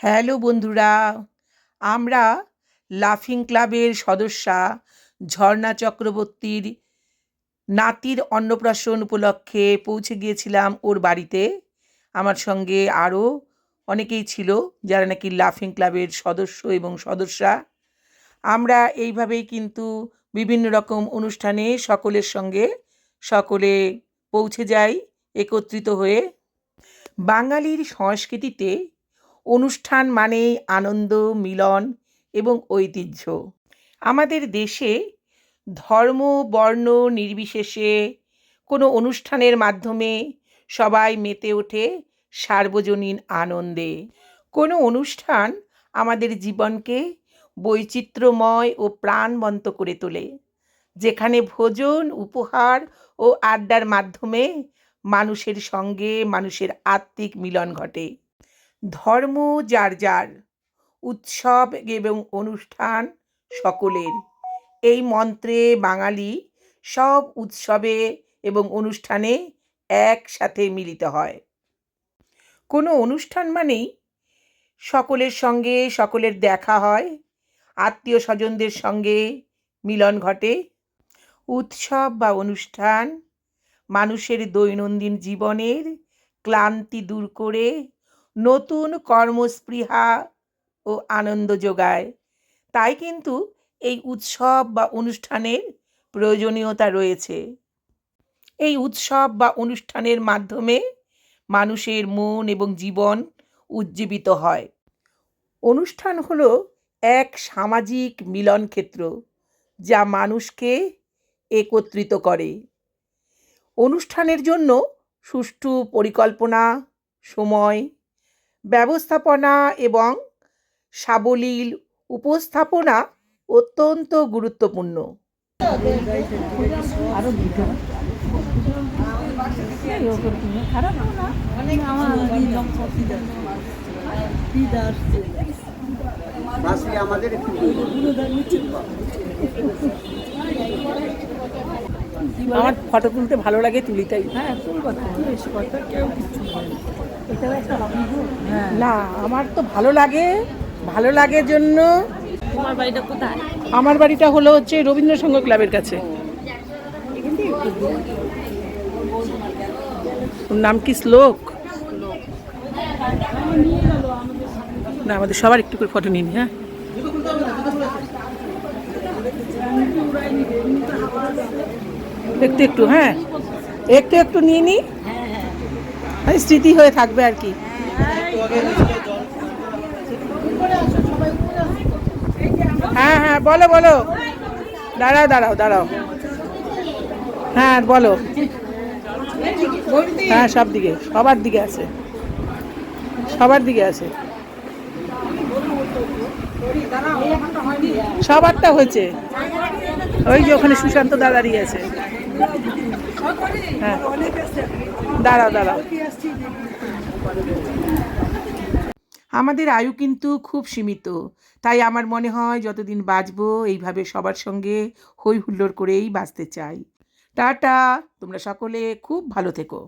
Hello বন্ধুরা, আমরা লাফিং ক্লাবের সদস্যা ঝর্ণা চক্রবর্তীর নাতির অন্নপ্রাশন উপলক্ষে পৌঁছে গিয়েছিলাম ওর বাড়িতে। আমার সঙ্গে আরও অনেকেই ছিল যারা নাকি লাফিং ক্লাবের সদস্য এবং সদস্যা। আমরা এইভাবেই কিন্তু বিভিন্ন রকম অনুষ্ঠানে সকলের সঙ্গে সকলে পৌঁছে যাই একত্রিত হয়ে। বাঙালির সংস্কৃতিতে অনুষ্ঠান মানেই আনন্দ, মিলন এবং ঐতিহ্য। আমাদের দেশে ধর্ম, বর্ণ নির্বিশেষে কোনো অনুষ্ঠানের মাধ্যমে সবাই মেতে ওঠে সার্বজনীন আনন্দে। কোনো অনুষ্ঠান আমাদের জীবনকে বৈচিত্র্যময় ও প্রাণবন্ত করে তোলে, যেখানে ভোজন, উপহার ও আড্ডার মাধ্যমে মানুষের সঙ্গে মানুষের আত্মিক মিলন ঘটে। ধর্ম যার যার, উৎসব এবং অনুষ্ঠান সকলের, এই মন্ত্রে বাঙালি সব উৎসবে এবং অনুষ্ঠানে একসাথে মিলিত হয়। কোনো অনুষ্ঠান মানেই সকলের সঙ্গে সকলের দেখা হয়, আত্মীয় স্বজনদের সঙ্গে মিলন ঘটে। উৎসব বা অনুষ্ঠান মানুষের দৈনন্দিন জীবনের ক্লান্তি দূর করে নতুন কর্মস্পৃহা ও আনন্দ যোগায়। তাই কিন্তু এই উৎসব বা অনুষ্ঠানের প্রয়োজনীয়তা রয়েছে। এই উৎসব বা অনুষ্ঠানের মাধ্যমে মানুষের মন এবং জীবন উজ্জীবিত হয়। অনুষ্ঠান হলো এক সামাজিক মিলন ক্ষেত্র যা মানুষকে একত্রিত করে। অনুষ্ঠানের জন্য সুষ্ঠু পরিকল্পনা, সময় ব্যবস্থাপনা এবং সাবলীল উপস্থাপনা অত্যন্ত গুরুত্বপূর্ণ। আমার ফটো তুলতে ভালো লাগে, তুলি তাই। না, আমার তো ভালো লাগে, ভালো লাগে জন্য। তোমার বাড়িটা কোথায়? আমার বাড়িটা হলো হচ্ছে রবীন্দ্র সংঘ ক্লাবের কাছে। ওর নাম কি? শ্লোক না, আমাদের সবার একটু করে ফটো নিন। হ্যাঁ, একটু একটু, হ্যাঁ একটু একটু নিয়ে নিই, স্মৃতি হয়ে থাকবে আর কি। হ্যাঁ হ্যাঁ, বলো বলো, দাঁড়াও দাঁড়াও দাঁড়াও, হ্যাঁ বলো। হ্যাঁ, সব দিকে, সবার দিকে আছে, সবার দিকে আছে, সবারটা হয়েছে। ওই যে ওখানে সুশান্ত দা দাঁড়িয়ে আছে। হ্যাঁ, দাঁড়াও দাঁড়াও। আমাদের আয়ু কিন্তু খুব সীমিত, তাই আমার মনে হয় যতদিন বাঁচবো এইভাবে সবার সঙ্গে হই হুল্লোড় করেই বাঁচতে চাই। টাটা, তোমরা সকলে খুব ভালো থেকো।